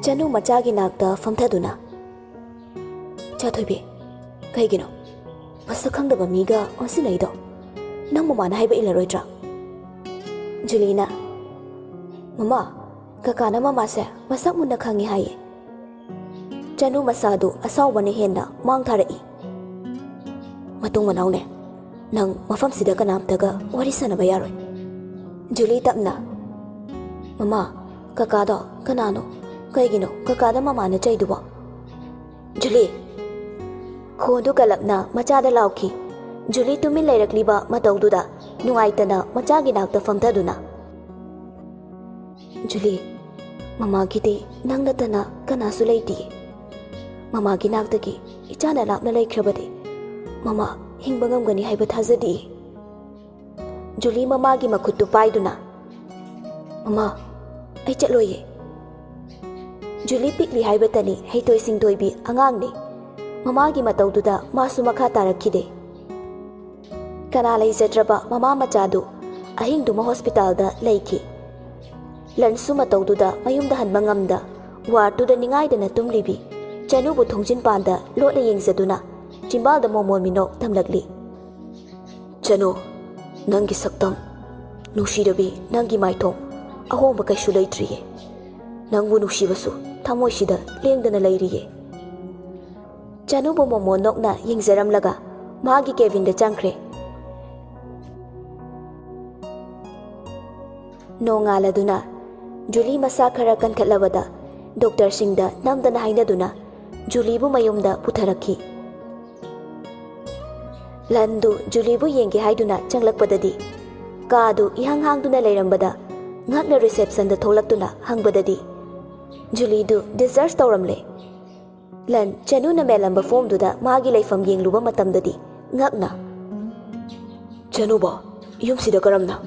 Chanu machagi nakta famthaduna. Chathoibi, kaigino. Masakangdaba miga onsinaido. Nang mamana haiba ilaroidra. Julina. Mama, kakana mama se masak muna khangi haye. Chanu masadu asawbani henna mang tharai. Matung manaune. Nang mafam sida kanamtaga wari sanaba yaroi. Julie tapna. Mama, kakado kanano kaigino kakada mama na chaiduba. Julie. Khondu kalapna machada lauki. Julie tumin lairakliba mataududa nungaitana machagi nakta famthaduna. Julie, mama gidi nang natana kanasu laiti. Mama gi naktagi ichana lapna laikhrabadi. Mama hingba ngamgani haiba thazadi. Julie mama gi makhutu paiduna. Mama, ai chatloye. Julie pikli haibatani heitoi singdoi angangni. Mama gi mataududa masu makha tarakhide. Kana laizadraba mama machadu ahingduma hospital da laiki. Lansu mataududa mayumda hanba ngamda wartuda ningaidana tumlibi. Chanubu thongjin panda lotna yengzaduna chimbalda momol minok tamlagli. Chanu, nangi saktam nushirabi nangi maithong ahomba kaisu laitriye. Nangbu nushibasu thamoishida lengdana lairiye. Chanubu momo nokna yengzaramlaga magi Kevin da changkre. Nongaladuna Julie masa khara kankhatlabada Dr. Singda namdana hainaduna Julie bu mayumda putharakhi. Landu Julie bu yenge haiduna changlakpadadi kaadu ihang hangduna leirambada ngakna reception da tholaktuna hangbadadi Julie du discharge tawramle. Lan Chanu na melamba form duda magi laifam yengluba matamdadi ngakna. Chanu ba yumsida karamna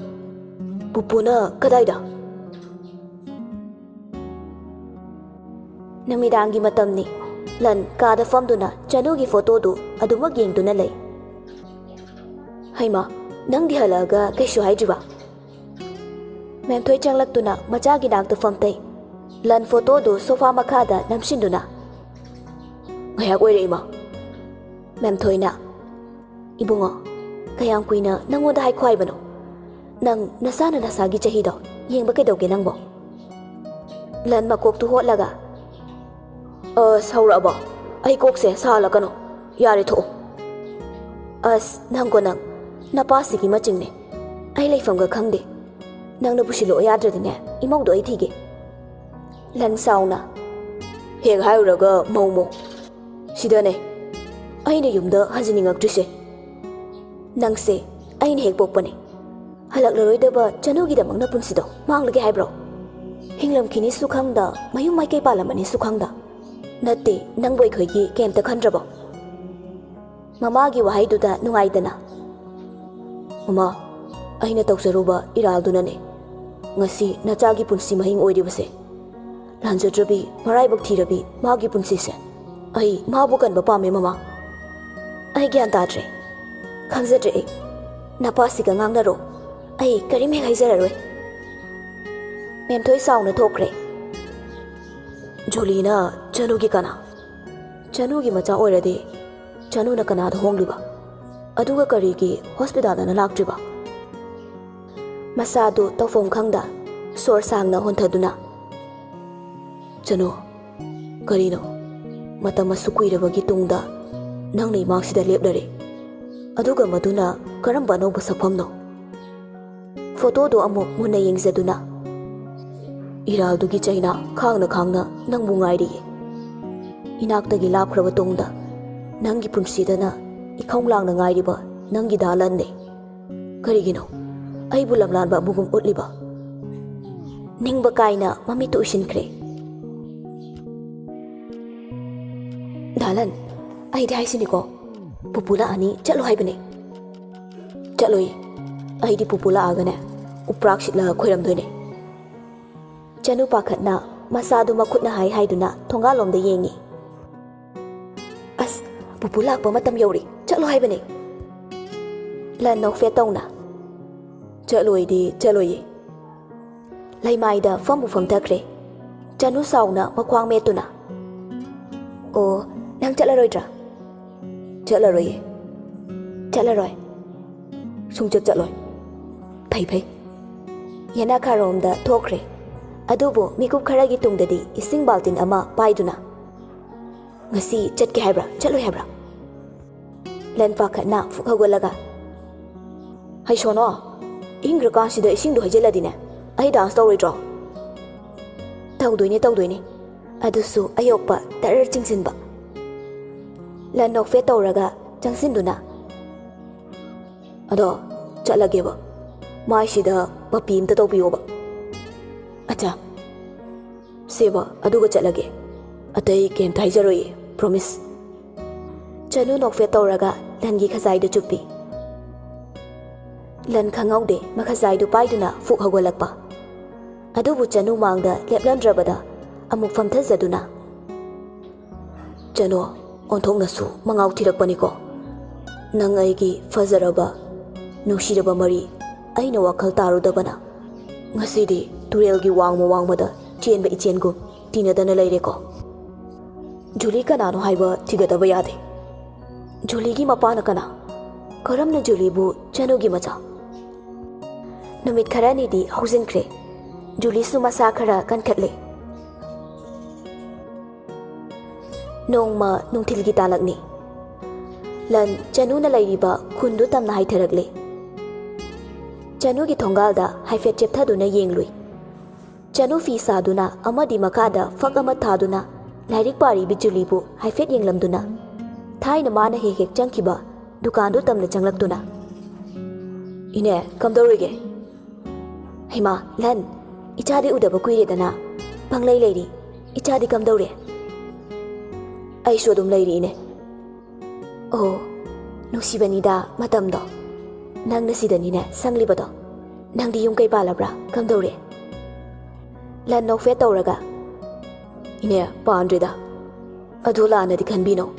pupuna kadaida. Namidangi matamni lan kada famduna Chanu gi photo du adumak yengduna lay. Haima nang di halaga kaisu haijiba. Mem thoi changlaktuna machagi nakta famtai lan photo du sofa makhada namsinduna. Ngayak oireima. Mem thoi na ibungo kayam kuina nangoda hai khwai bano. Nang nasana nasagi chahido yengba kaidauge nangbo. Lan makok tu hotlaga. Sauraba ai kokse sala kano yare tho. Nang ko nang napasi gi machingne ai laifam ga khangde. Nang na busilo yadradine imaudo ai thige. Lan sauna heg hauraga momo sidane aina yumda hajiningaktrise. Nangse aina heg pokpane halaklaroi Chanu gi damang na punsido manglage haibro. Hinglam kini sukhangda mayum maikai palamani sukhangda nate nangboi khoigi kemta khandrabo. Mama gi wahaiduda nungaidana. Mama, aina tawsaruba iraldunane ngasi nachagi punsi mahing oiribase. Lanjadrabi maraibak thirabi magi punsi se ai mabu kanba pame mama. Ai gyan tadre khangzadre napasi ka ngangnaro ai karim he haizararoi. Mem thoi sauna thokre. Jolina Chanu gi kana. Chanu gi macha oirade Chanu na kana da hongliba. Aduga kari gi hospital na laktriba. Masadu tawfom khangda sor sangna honthaduna. Chanu karino matama sukuirabagi tungda nangna imaksida leplare. Aduga maduna karamba anauba sakfamno. Photo do amuk muna yengzaduna. Iraldugi chaina khangna nangbu ngairiye. Inaktagi lapkraba tungda nangi punsidana ikhonglangna ngairiba nangi dalanne. Karigino aibu lamlanba mugum utliba. Ningba kaina mamitu usinkre. Dalan ai dai siniko pupula ani chalo haibane. Chaloi ai di pupula agane uprakshitla khoiramdoine. Chanu pakhatna masadu makhutna hai haiduna thongalomda yengi. Pupula pa matam yori chalo haibane. Lan nok fe tawna. Chaloi di chaloye. Laimaida fambu famtakre. Chanu sauna makwang metuna. O nang chalaroidra. Chalaroy. Chalaroy. Sungchat chaloi. Phai. Yana karomda thokre. Adubu mikup kharagi tungdadi ising baltin ama paiduna. Ngasi chatke haibra, chaloi haibra. Len pakhatna fukhagolaga. Hai sono. Ingra kansida ising do hajeladine. Ai dance tawroidro. Tawdoine. Adusu ayokpa tarar chingsinba. Lan nokfe tawraga changsinduna. Ado chalageba. Maishida papi imta tawbiyoba. Acha. Seba aduga chalage. Atai kem thaijaroye. Promise. Chanu nokfe tawraga langi khazaidu chupi. Lan khangaude makhazaidu paiduna fuk hagolakpa. Adubu chanu mangda leplandrabada amuk famthazaduna. Chanu onthongnasu mangau thirakpaniko. Nang aigi fazaraba nushiraba mari aina wakhal tarudabana. Ngasidi turelgi wangmada chenba ichengu tinadana leireko. Juli kanano haiba thigadaba yade. Juli gi mapana kana. Karamna Juli bu chanu gi macha. Numit kharani di hausinkre. Juli su masa khara kankhatle. Nongma nungthilgi talakni. Lan chanu na lairiba khundu tamna haitharagle. Chanu gi thongalda haifet chepthaduna yenglui. Chanu fi saduna amadi makada fak ama thaduna lairik pari bi Juli bu haifet yenglamduna. Thaina mana hek changkiba dukandu tamna changlaktuna. Ine kamdorige. Hima lan ichadi udaba kuiredana panglai leiri ichadi kamdore. Ai shodum leiri ine. Oh nusibanida matamdo. Nang nasidanine sanglibado. Nang di yung kay palabra kamdore. Lan nokfe tawraga. Ine paandrida. Adula na di kanbino.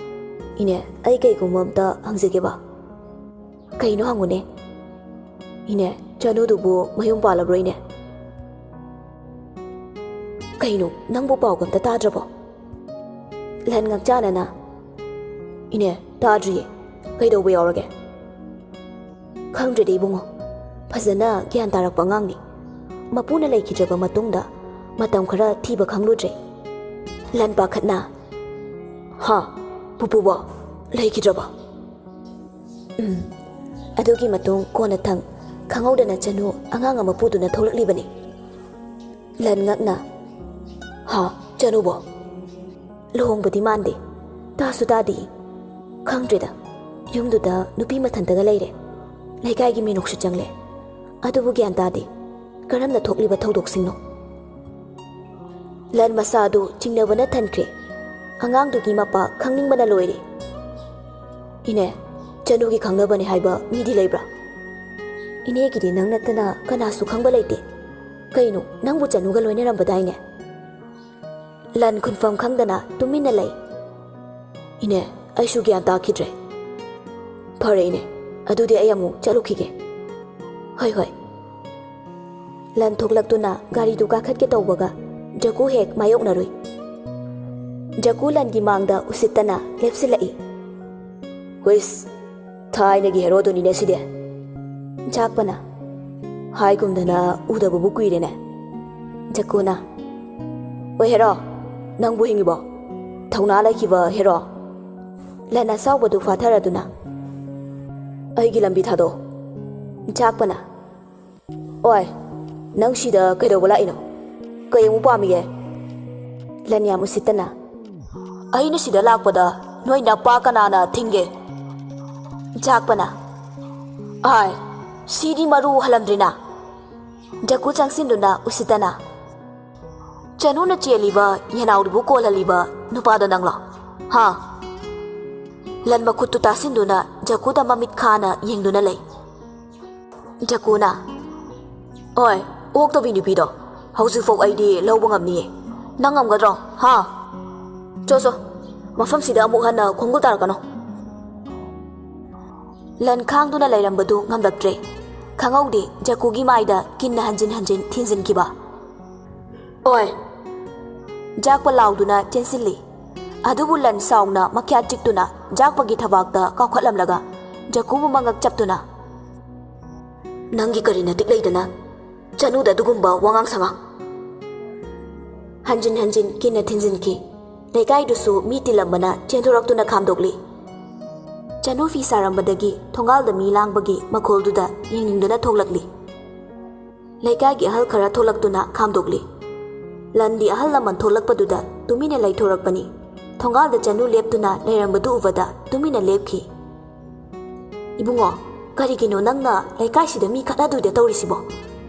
Ine ay kay kumamta hangzigeba. Kaino hangune. Ine chanu dubu mayung palabro ine. Kaino nangbu pawgam ta tadrabo. Lan ngakchana na. Ine tadriye. Kaido we orage. Khangdrede bungo. Phazana gyan tarakpa ngangni. Mapuna laikhidraba matungda matam khara thiba khangludre. Lan pakhatna. Ha, pupuba laikhidraba. Adugi matung kona thang khangawdana chanu angang ama puduna tholaklibani. Lan ngakna. Ha, chanu bo. Lohongbadi mande. Tasu tadi. Khangdreda. Yumduda nupi mathantaga leire. Laikai minoksu changle. Adubu gyan tadi. Karamna thokliba thodoksinno. Lan masadu chingnabana thankre. Angangdugi mapa khangningbana loire. Ine chanu gi khangnabani haiba midi leibra. Ine gidi nang natana kanasu khangba leite. Kaino nangbu chanuga loinarambadaine. Lan Khongfam khangdana tumina lei. Ine aishu gyan takhidre. Phare ine adudi ayamu chalukhige. Hoi. Lan thoklaktuna gari du kakhatke tawbaga jaku hek mayok narui. Jaku lan gi mangda usittana lepsilai. Huis thaina gi hero doni ne side. Jakpana. Hai gumdana udabu bukuirene. Jakuna. Oi hero nangbu hingibo. Thauna laikhiba hero. Lana sawbadu fatharaduna. Aigi lambi thado. Jakpana. Oi nang sida kaido ino. Kayamu pamige. Lan yam usittana. Aina sida lakpada noi na pa kanana thinge. Jakpana. Ai sidi maru halamdrina. Jaku changsinduna usittana. Chanu na cheliba yanaudu kolaliba nupada nangla. Ha. Lan makuttu tasinduna jaku da mamit khana yengduna lei. Jakuna. Oi ok to bini pido. Hausi folk ID lawba ngamni. Nangam gadro. Ha. Choso. Mafam sida amuk hana khongul tarakano. Lan khangduna lairambadu ngamlaktre. Khangawdi jakugi maida kinna hanjin thinjin kiba. Oi ꯖꯥꯛꯄ ꯂꯥꯎꯗꯨꯅ ꯆꯦꯟꯁꯤꯜꯂꯤ ꯑꯗꯨꯕꯨ ꯂꯟ ꯁꯥꯎꯅ ꯃꯈ꯭ꯌꯥꯠ ꯆꯤꯛꯇꯨꯅ ꯖꯥꯛꯄꯒꯤ ꯊꯕꯥꯛꯇ ꯀꯥꯎꯈꯠꯂꯝꯂꯒ ꯖꯀꯨꯕꯨ ꯃꯉꯛ ꯆꯞꯇꯨꯅ ꯅꯪꯒꯤ ꯀꯔꯤ ꯅꯇꯤꯛ ꯂꯩꯗꯅ ꯆꯅꯨꯗ ꯑꯗꯨꯒꯨꯝꯕ ꯋꯥꯉꯥꯡ ꯁꯉꯥꯡ ꯍꯟꯖꯤꯟ ꯍꯟꯖꯤꯟ ꯀꯤꯟꯅ ꯊꯤꯟꯖꯤꯟꯈꯤ ꯂꯩꯀꯥꯏꯗꯨꯁꯨ ꯃꯤ ꯇꯤꯜꯂꯝꯕꯅ ꯆꯦꯟꯊꯣꯔꯛꯇꯨꯅ ꯈꯥꯝꯗꯣꯛꯂꯤ ꯆꯅꯨ ꯐꯤ ꯁꯥꯔꯝꯕꯗꯒꯤ ꯊꯣꯡꯒꯥꯜꯗ ꯃꯤ ꯂꯥꯡꯕꯒꯤ ꯃꯈꯣꯜꯗꯨꯗ ꯌꯦꯡꯅꯤꯡꯗꯨꯅ ꯊꯣꯛꯂꯛꯂꯤ ꯂꯩꯀꯥꯏꯒꯤ ꯑꯍꯜ ꯈꯔ ꯊꯣꯛꯂꯛꯇꯨꯅ ꯈꯥꯝꯗꯣꯛꯂꯤ ꯂꯟꯗꯤ ꯑꯍꯜ ꯂꯃꯟ ꯊꯣꯛꯂꯛꯄꯗꯨꯗ ꯇꯨꯃꯤꯟꯅ ꯂꯩꯊꯣꯔꯛꯄꯅꯤ ꯊꯣꯡꯒꯥꯜꯗ ꯆꯅꯨ ꯂꯦꯞꯇꯨꯅ ꯂꯩꯔꯝꯕꯗꯨ ꯎꯕꯗ ꯇꯨꯃꯤꯟꯅ ꯂꯦꯞꯈꯤ 이붕어 그리기노 낭나 레카이시다 미 카나두데 떠오리시보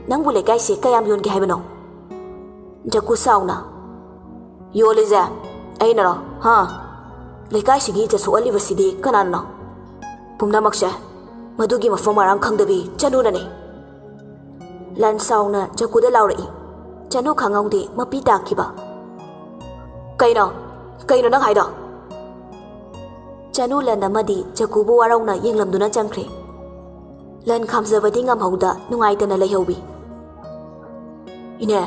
낭부 레카이시 까얌 요온게 하이버노 자꾸 싸우나 요리자 에이너로 하 레카이시기 자수 얼리버시디 까나노 봄나막샤 마두기 마포마랑 캉더비 짜누나네 란 싸우나 자꾸데 라우레이 짜누 강아우디 마피 따키바 까이노 낭 하이더 Chanu lan amadi Jakubu warauna yenglamduna changkhre lan khamjabadi ngamhauda nungaitana leihaubi ine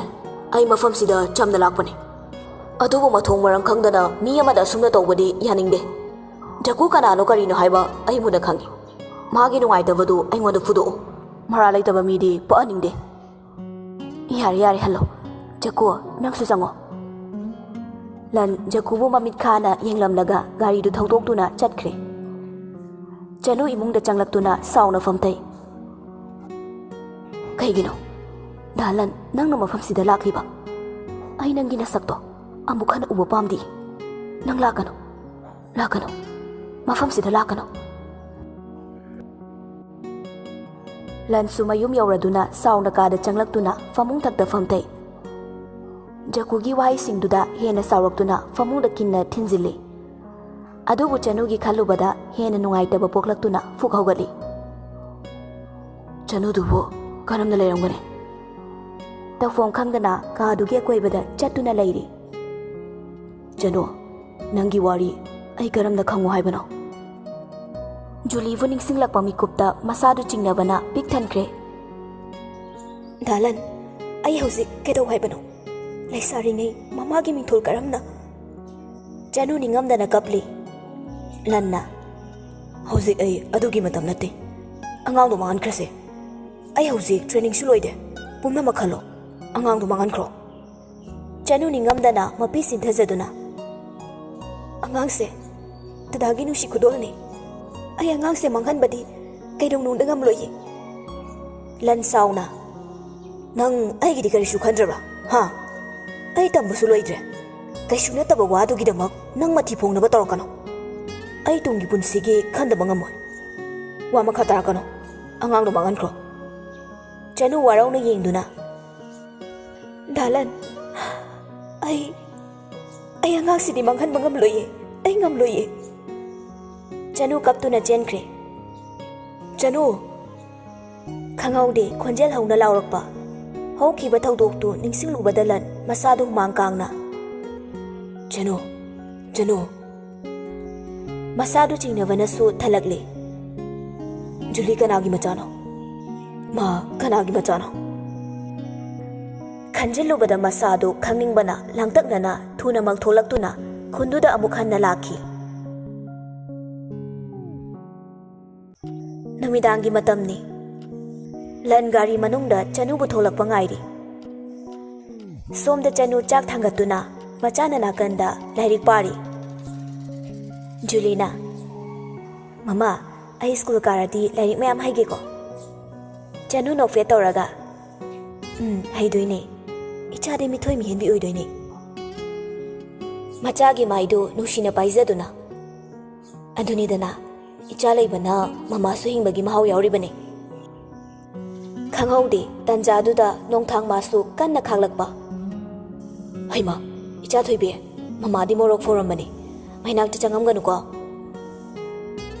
ai mafamsida chamna lakpane adubu mathong marang khangdana mi amada sumna tawbadi yaningde Jaku kanano karino haiba ai muna khangi magi nungaitabadu aingoda fudo mara laitaba midi pa aningde yare hello Jaku nangsu chango लन जकुबु ममित खाना यंगलमलगा गाड़ी थौदोक्तुना चटख्रे चनु इमुंगदा चंगलक्तुना साउना फमथै कहिगिनो दालन नंगनो मफमसिदा लाखलिबा आई नंगी नसक्तो अमुक खन उबो पामदी नंग लाकनो मफमसिदा लाकनो लन सुमयुम यौरदुना साउना कादा चंगलक्तुना फमुंग थक्ता फमथै Jakugi wai singduda hena sauraktuna famungda kinna thinjili adubu chanugi khalubada hena nungaitaba poklaktuna fukhaugali chanudubo karamna leramgane tafom khangdana kadugi koibada chattuna leiri chanu nangi wari ai karamna khangu haibano Julie ningsinglakpa mikupta masadu chingnabana pik thankre dalan ai hauzik kedau haibano Laisari mama gi mingthol karamna Chanu ningamdana kapli lanna hauzik ai adugi matam nate angang do mangan krase ai hauzik training suloide pumna makhalo angang do mangan khro Chanu ningamdana mapi sinthajaduna angang se tadagi nu shikudolni ai angang se manghan badi kaidong nung dangam loyi lan sauna nang ai gi dikari shu khandraba ha ai tambusu loidre kaisu nataba wadugidamak nang mathi phongnaba torakano ai tungi punsigi khandaba ngamoi wa makha tarakano angang do mangan khro Chanu warauna yengduna dalan ai angang sidi manghan bangam loye ai ngam loye Chanu kaptuna chenkre Chanu khangaude khonjel hauna laurakpa haukiba thawdoktu ningsinglubadalan masadu mangkangna Chanu masadu chingnabana su thalakle Julie kanagi machano ma kanagi machano khanjilubada masadu khangningbana langtaknana thuna mangtholaktuna khunduda amuk hanna lakhi namidangi matamni lan gari manungda Chanu bu tholakpa ngairi somda Chanu chak thangatuna machana nakanda lairik pari Julina mama ai school karati lairik mayam haige ko Chanu nokfe toraga haidoine ichade mi thoi mi henbi oidoine machagi maido nushina paizaduna aduni dana icha leibana mama su hingbagi mahau yauribane khanghaudi tanjaduda nongthang masu kanna khaglakpa haima icha thoibe mamadi morok foramani mainak changamganu ko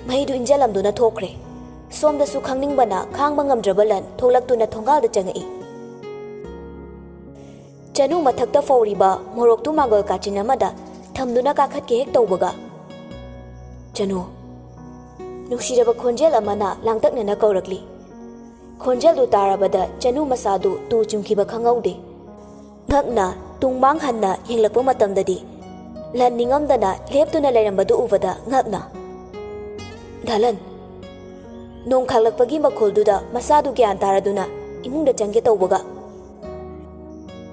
maidu injalamduna thokre somda su khangningbana khangba ngamdrabalan tholaktuna thongalda changai Chanu mathakta fawriba morok tu magal kachin amada thamduna kakhat ke hek tawbaga Chanu nushiraba khonjel amana langtaknana kaurakli khonjel du tarabada Chanu masadu tu chumkiba khangaude ngakna tung mang hanna hinglakpa matamdadi lan ningamdana leptuna leirambadu ubada ngapna dalan nong khalakpagi makhulduda masadu gyan taraduna imungda changge tawbaga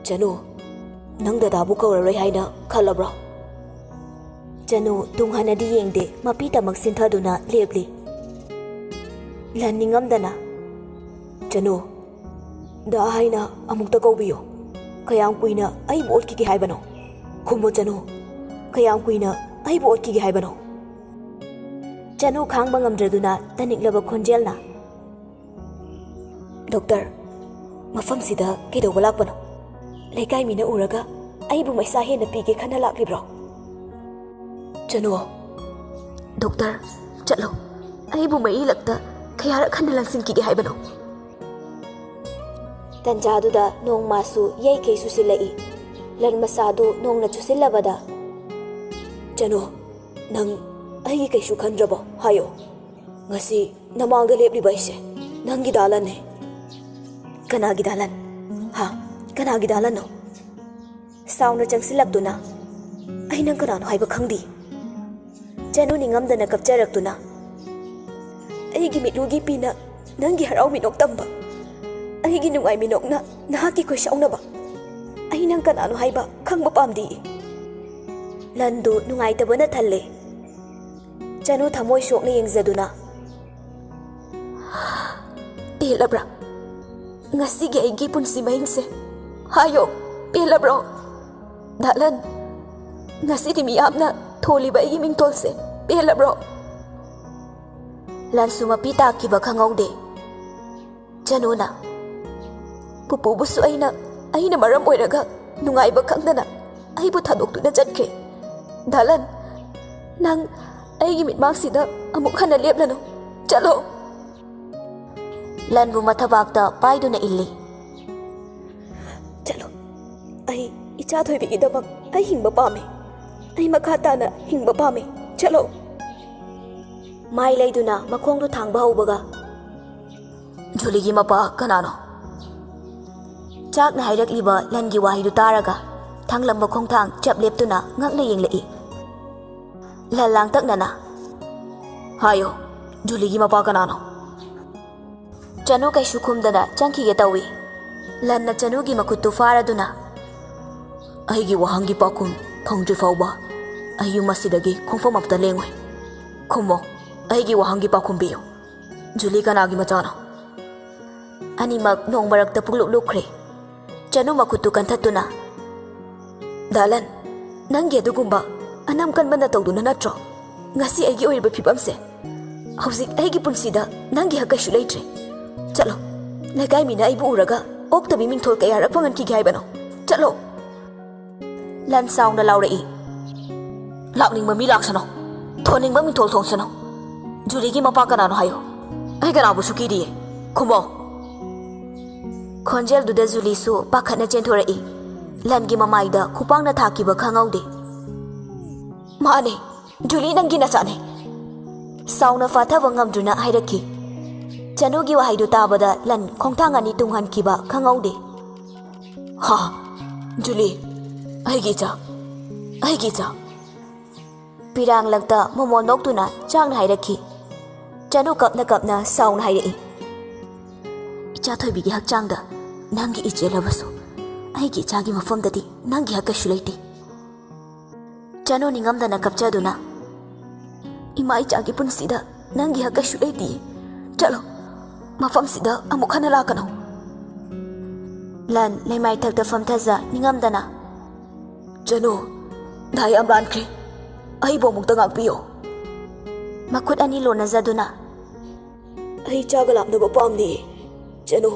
Janu nang dadabu kauraroi haina khalabra Janu tung hanadi yengde mapita maksinthaduna lepli lan ningamdana Janu da haina amukta kaubiyo kayang kuina ai bot ki haibano khumbo Janu kayang kuina ai bot ki haibano Janu khang bangamdraduna taniklaba khonjelna Doctor mafam sida kedo balakpano lekai mina uraga ai bu maisa he na pige khana laklibro Janu Doctor chalo ai bu mai lakta khayara khana langsin ki haibano Tanjaduda nong masu yai kei susilai lan masadu nong na chusilabada Janu nang ai kei su khandrabo hayo ngasi namangda lepli baise nangi dalan ne kana gi dalan ha kana gi dalan no sauna changsilakduna ai nang kana no haiba khangdi Janu ningamdana kapcharaktuna ai gi mitlugi pina nangi harau minok tamba ai gi nungai minok na nahaki ko sauna ba ai nang kana no haiba khangba pamdi landu nungai tabana thalle Janu thamoi sokna yengzaduna pelabra ngasi ge ai gi punsi mahingse hayo pelabro dalan ngasi ti miyamna tholi ba gi mingtolse pelabro lan suma pita ki ba khangaude Janu na pupu busu aina maram oiraga nungai ba khangdana ai bu thadok tu na jatkhe dalan nang ai gi mitmak sida amuk khana leplano chalo lan bu mathabakta paiduna illi chalo ai icha thoi bi idabak ai hingba pame ai makhata na hingba pame chalo mai leiduna makhong du thangba hobaga juligi mapa kanano chak na hairakliba langi wahidu taraga thanglamba khongthang chap leptuna ngakna yenglei lalang taknana hayo juligi mapa kanano Janu kai sukhumdana changki ge tawi lanna Janu gi makuttu faraduna ai gi wahangi pakun thongdri fawba ayu masidagi khongfam apta lengoi khumo ai gi wahangi pakhum biyo juli kana gi machana ani mak nong marak ta pugluk lukre Janu makuttu kanthatuna dalan nangi adugumba anam kan bana tawduna natro ngasi ai gi oirba phibamse hauzik ai gi punsida nangi hakashu leitre chalo legai mina ai bu uraga okta bi mingthol kaya rakpangan ki gai bano chalo lan sound na laurei lakning mami laksano thoning ba mingthol thongsano juri gi mapa kana no hayo ai kana bu suki di khumo khonjel du da juli su pakhana chenthorei lan gi mamai da khupang na thaki ba khangaude mane juli nangi na chane sound na fatha wangam duna hairaki Janu gi wahaidu tabada lan khongthang ani tunghan kiba khangaude ha Juli ai gi cha pirang lagta momon noktuna chang hairakhi Janu kapna saun hairei icha thoi bi gi hakchang da nangi iche labasu ai gi cha gi mafam dadi nangi hakka shulaiti Janu ningamdana kapchaduna ima icha gi punsida nangi hakka shulaiti chalo mafam sida amuk khana lakano lan lemai thakta famthaza ningamdana Janu dai amran kre ai bo mukta ngak piyo makut ani lona zaduna ai chagalam da bapamni Janu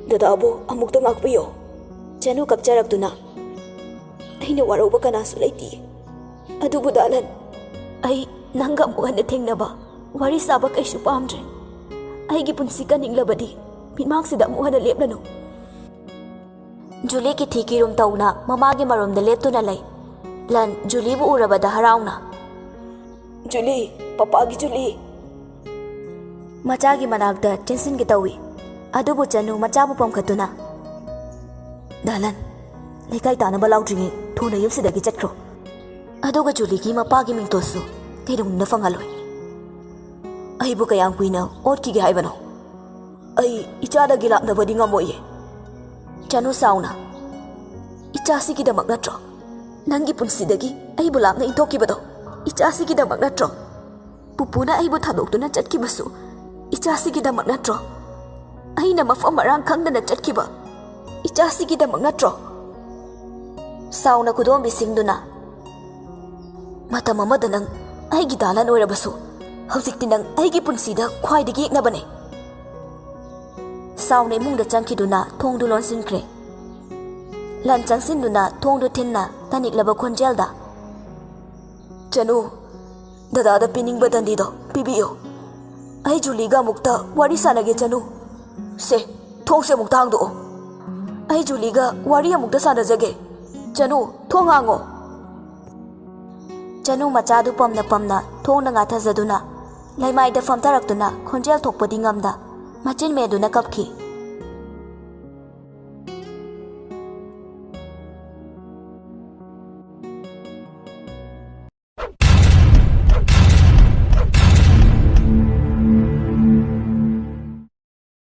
dada bo amukta ngak piyo Janu kapcharakduna aina waroba kana sulaiti adubu dalan ai nangam wana thengnaba wari saba kaishu pamdre ai gi punsi kaninglabadi mitmak sida mu hana leplano Juli ki thiki rum tauna mama gi marom da leptuna lai lan Juli bu urabada harauna Juli papa gi Juli macha gi manakda tension gi tawi adubu Janu macha bu pamkhatuna dalan lekai tanaba laudringi thuna yumsidagi chatkhro aduga Julie mapagi mingtosu kaidong na fangaloi ai bu kayang kuina otki gi haibano ai ichada gi lakna badi ngamoye chanu sauna ichasi gi damak natro nangi punsidagi ai bu lakna intoki bado ichasi gi damak natro pupuna ai bu thadoktuna chatki basu ichasi gi damak natro ai na mafam marang khangdana chatki ba ichasi gi damak natro sauna kudom bisingduna matam amada nang ai gi dalan oirabasu hausikti nang ai gi punsida khwaidagi eknabane sauna imungda changkiduna thongdu lonsinkre lan changsinduna thongdu thinna taniklaba khonjelda chanu dada da pining badandi do pibiyo ai Julie ga mukta wari sanage chanu se thong se mukta hangdo ai Julie ga wari amukta sanajage chanu thong hango chanu machadu pamna thongna nga thajaduna laimai da famtarak tuna khonjel thokpadi ngamda machin meduna kapki